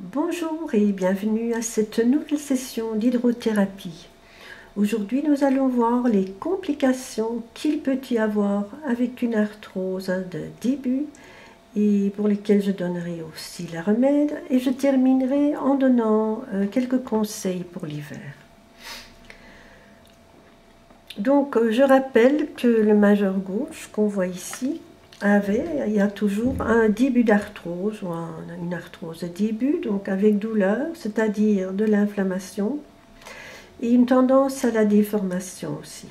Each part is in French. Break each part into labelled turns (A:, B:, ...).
A: Bonjour et bienvenue à cette nouvelle session d'hydrothérapie. Aujourd'hui, nous allons voir les complications qu'il peut y avoir avec une arthrose de début et pour lesquelles je donnerai aussi les remèdes et je terminerai en donnant quelques conseils pour l'hiver. Donc, je rappelle que le majeur gauche qu'on voit ici il y a toujours un début d'arthrose ou une arthrose de début, donc avec douleur, c'est-à-dire de l'inflammation et une tendance à la déformation aussi.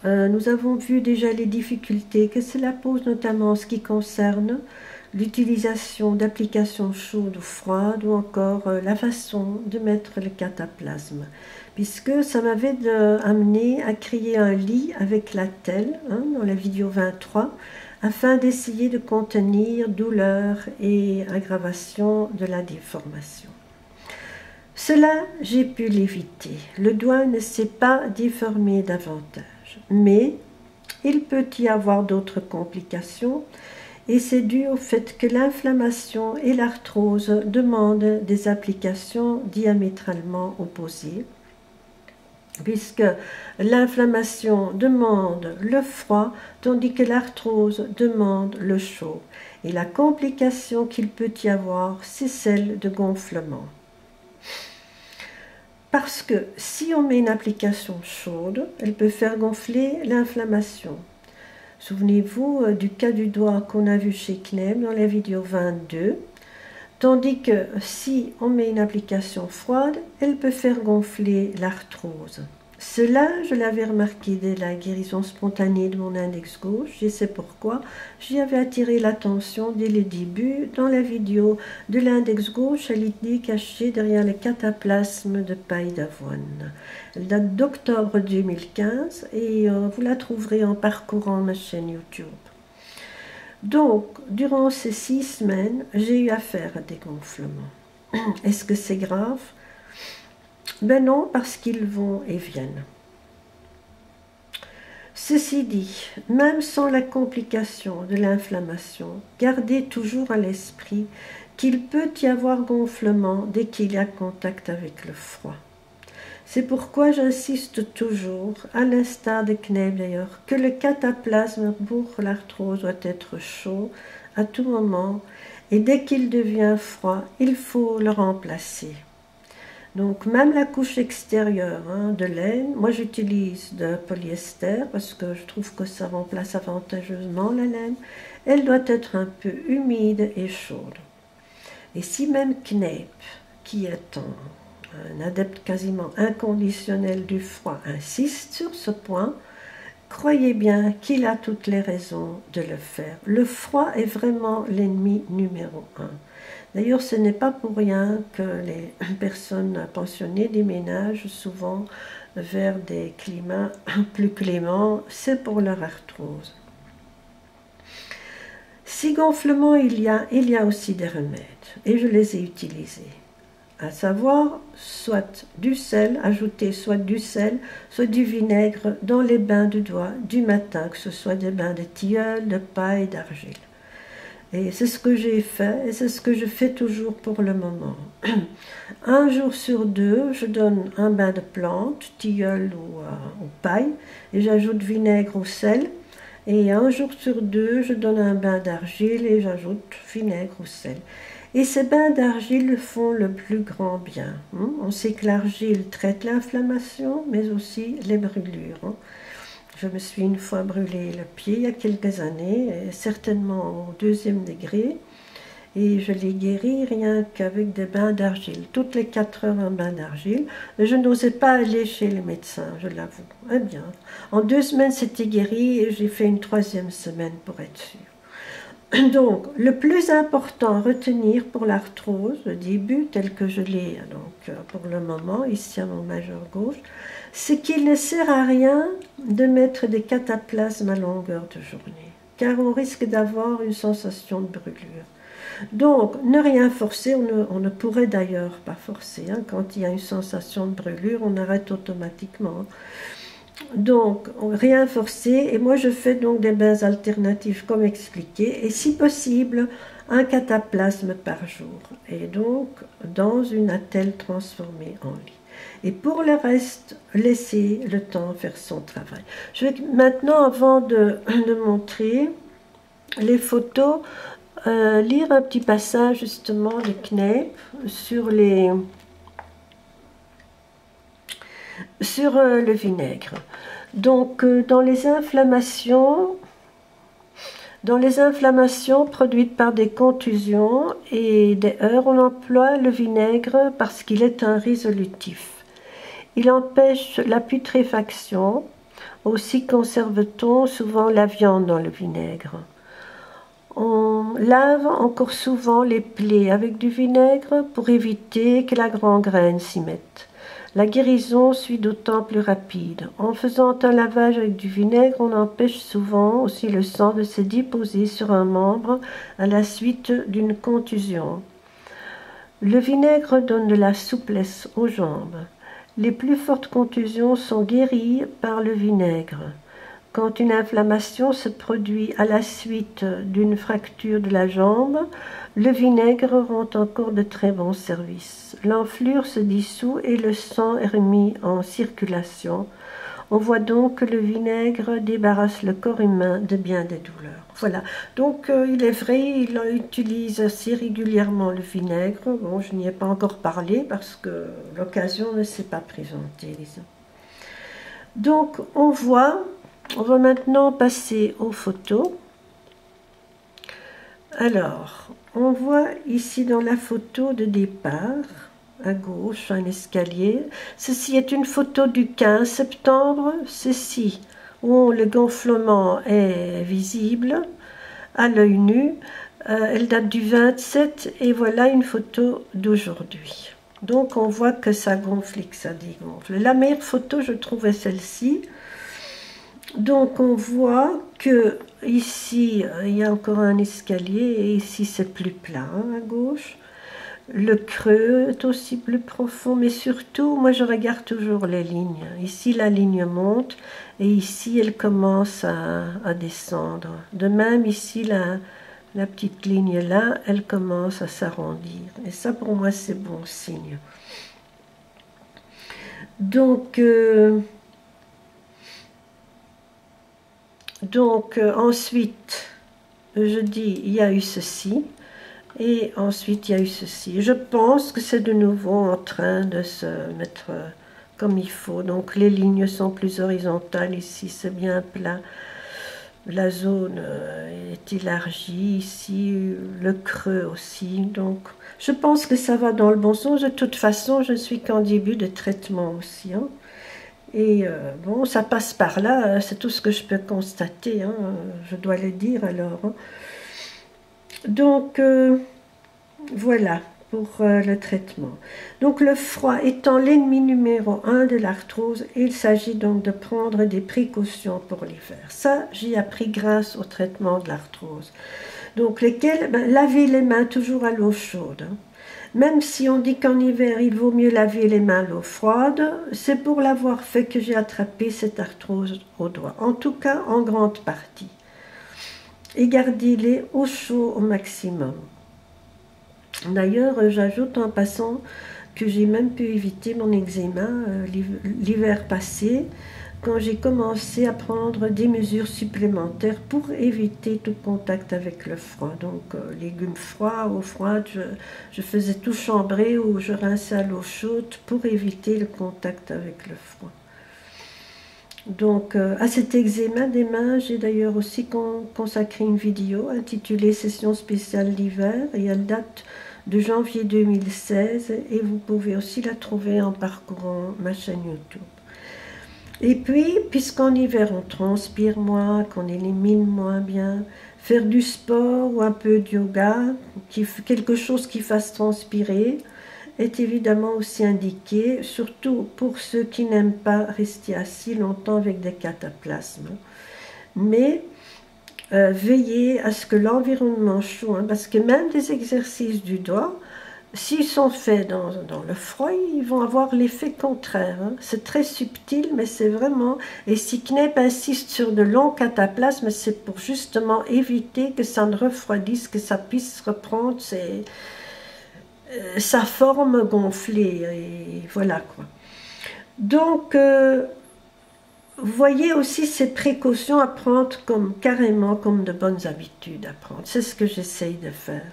A: Nous avons vu déjà les difficultés que cela pose, notamment en ce qui concerne l'utilisation d'applications chaudes ou froides ou encore la façon de mettre le cataplasme, puisque ça m'avait amené à créer un lit avec la telle dans la vidéo 23 afin d'essayer de contenir douleur et aggravation de la déformation. Cela, j'ai pu l'éviter. Le doigt ne s'est pas déformé davantage, mais il peut y avoir d'autres complications et c'est dû au fait que l'inflammation et l'arthrose demandent des applications diamétralement opposées, puisque l'inflammation demande le froid, tandis que l'arthrose demande le chaud. Et la complication qu'il peut y avoir, c'est celle de gonflement. Parce que si on met une application chaude, elle peut faire gonfler l'inflammation. Souvenez-vous du cas du doigt qu'on a vu chez Kneb dans la vidéo 22. Tandis que si on met une application froide, elle peut faire gonfler l'arthrose. Cela, je l'avais remarqué dès la guérison spontanée de mon index gauche, et c'est pourquoi j'y avais attiré l'attention dès le début dans la vidéo de l'index gauche à l'idée cachée derrière le cataplasme de paille d'avoine. Elle date d'octobre 2015 et vous la trouverez en parcourant ma chaîne YouTube. Donc, durant ces 6 semaines, j'ai eu affaire à des gonflements. Est-ce que c'est grave? Ben non, parce qu'ils vont et viennent. Ceci dit, même sans la complication de l'inflammation, gardez toujours à l'esprit qu'il peut y avoir gonflement dès qu'il y a contact avec le froid. C'est pourquoi j'insiste toujours, à l'instar de Kneb d'ailleurs, que le cataplasme pour l'arthrose doit être chaud à tout moment et dès qu'il devient froid, il faut le remplacer. Donc même la couche extérieure de laine, moi j'utilise de polyester parce que je trouve que ça remplace avantageusement la laine, elle doit être un peu humide et chaude. Et si même Kneb, qui est un adepte quasiment inconditionnel du froid, insiste sur ce point, croyez bien qu'il a toutes les raisons de le faire. Le froid est vraiment l'ennemi numéro 1. D'ailleurs, ce n'est pas pour rien que les personnes pensionnées déménagent souvent vers des climats plus cléments, c'est pour leur arthrose. Si gonflement il y a aussi des remèdes, et je les ai utilisés. À savoir, soit du sel, ajouter soit du sel, soit du vinaigre dans les bains de doigts du matin, que ce soit des bains de tilleul, de paille, d'argile. Et c'est ce que j'ai fait, et c'est ce que je fais toujours pour le moment. Un jour sur 2, je donne un bain de plantes, tilleul ou paille, et j'ajoute vinaigre ou sel. Et un jour sur 2, je donne un bain d'argile et j'ajoute vinaigre ou sel. Et ces bains d'argile font le plus grand bien. On sait que l'argile traite l'inflammation, mais aussi les brûlures. Je me suis une fois brûlé le pied il y a quelques années, certainement au 2e degré, et je l'ai guéri rien qu'avec des bains d'argile. Toutes les 4 heures un bain d'argile. Je n'osais pas aller chez le médecin, je l'avoue. Eh bien, en 2 semaines c'était guéri et j'ai fait une 3e semaine pour être sûre. Donc, le plus important à retenir pour l'arthrose, le début tel que je l'ai pour le moment, ici à mon majeur gauche, c'est qu'il ne sert à rien de mettre des cataplasmes à longueur de journée, car on risque d'avoir une sensation de brûlure. Donc, ne rien forcer, on ne pourrait d'ailleurs pas forcer. Quand il y a une sensation de brûlure, on arrête automatiquement. Donc, rien forcer, et moi je fais donc des bains alternatifs comme expliqué, et si possible, un cataplasme par jour, et donc dans une attelle transformée en lit. Et pour le reste, laissez le temps faire son travail. Je vais maintenant, avant de montrer les photos, lire un petit passage justement de Kneipp sur le vinaigre. Donc, dans les inflammations produites par des contusions et des heurts, on emploie le vinaigre parce qu'il est un résolutif. Il empêche la putréfaction. Aussi conserve-t-on souvent la viande dans le vinaigre. On lave encore souvent les plaies avec du vinaigre pour éviter que la gangrène s'y mette. La guérison suit d'autant plus rapide. En faisant un lavage avec du vinaigre, on empêche souvent aussi le sang de se déposer sur un membre à la suite d'une contusion. Le vinaigre donne de la souplesse aux jambes. Les plus fortes contusions sont guéries par le vinaigre. Quand une inflammation se produit à la suite d'une fracture de la jambe, le vinaigre rend encore de très bons services. L'enflure se dissout et le sang est remis en circulation. On voit donc que le vinaigre débarrasse le corps humain de bien des douleurs. Voilà, donc il est vrai, il utilise assez régulièrement le vinaigre. Bon, je n'y ai pas encore parlé parce que l'occasion ne s'est pas présentée, disons. Donc on va maintenant passer aux photos. Alors, on voit ici dans la photo de départ, à gauche, un escalier. Ceci est une photo du 15 septembre. Ceci, où le gonflement est visible à l'œil nu. Elle date du 27 et voilà une photo d'aujourd'hui. Donc on voit que ça gonfle et que ça dégonfle. La meilleure photo, je trouvais celle-ci. Donc on voit que ici il y a encore un escalier et ici c'est plus plat à gauche. Le creux est aussi plus profond, mais surtout moi je regarde toujours les lignes. Ici la ligne monte et ici elle commence à descendre. De même ici la petite ligne là, elle commence à s'arrondir. Et ça pour moi c'est bon signe. Donc ensuite, je dis, il y a eu ceci, et ensuite il y a eu ceci. Je pense que c'est de nouveau en train de se mettre comme il faut. Donc les lignes sont plus horizontales, ici c'est bien plat. La zone est élargie, ici le creux aussi. Donc je pense que ça va dans le bon sens. De toute façon, je suis qu'en début de traitement aussi, hein. Et bon, ça passe par là, c'est tout ce que je peux constater, hein, je dois le dire alors. Hein. Donc, voilà pour le traitement. Donc, le froid étant l'ennemi numéro 1 de l'arthrose, il s'agit donc de prendre des précautions pour l'hiver. Ça, j'ai appris grâce au traitement de l'arthrose. Donc, lesquels, laver les mains toujours à l'eau chaude. Hein. Même si on dit qu'en hiver, il vaut mieux laver les mains à l'eau froide, c'est pour l'avoir fait que j'ai attrapé cette arthrose au doigt. En tout cas, en grande partie. Et gardez-les au chaud au maximum. D'ailleurs, j'ajoute en passant que j'ai même pu éviter mon eczéma l'hiver passé, quand j'ai commencé à prendre des mesures supplémentaires pour éviter tout contact avec le froid. Donc, légumes froids, eau froide, je faisais tout chambrer ou je rinçais à l'eau chaude pour éviter le contact avec le froid. Donc, à cet eczéma des mains, j'ai d'ailleurs aussi consacré une vidéo intitulée « Session spéciale d'hiver » et elle date de janvier 2016 et vous pouvez aussi la trouver en parcourant ma chaîne YouTube. Et puis, puisqu'en hiver on transpire moins, qu'on élimine moins bien, faire du sport ou un peu de yoga, quelque chose qui fasse transpirer, est évidemment aussi indiqué, surtout pour ceux qui n'aiment pas rester assis longtemps avec des cataplasmes. Mais veillez à ce que l'environnement chaud, hein, parce que même des exercices du doigt, s'ils sont faits dans le froid, ils vont avoir l'effet contraire. Hein. C'est très subtil, mais c'est vraiment... Et si Kneip insiste sur de longs cataplasmes, c'est pour justement éviter que ça ne refroidisse, que ça puisse reprendre sa forme gonflée. Et voilà quoi. Donc, vous voyez aussi ces précautions à prendre carrément comme de bonnes habitudes à prendre. C'est ce que j'essaye de faire.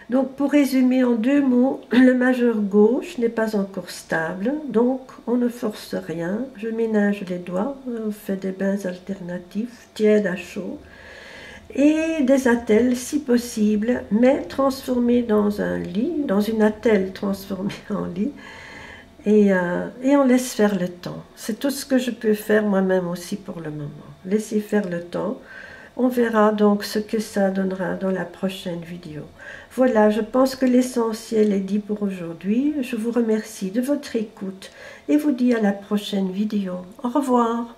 A: Donc, pour résumer en 2 mots, le majeur gauche n'est pas encore stable, donc on ne force rien. Je ménage les doigts, on fait des bains alternatifs, tièdes à chaud, et des attelles si possible, mais transformées dans un lit, dans une attelle transformée en lit, et on laisse faire le temps. C'est tout ce que je peux faire moi-même aussi pour le moment. Laisser faire le temps. On verra donc ce que ça donnera dans la prochaine vidéo. Voilà, je pense que l'essentiel est dit pour aujourd'hui. Je vous remercie de votre écoute et vous dis à la prochaine vidéo. Au revoir.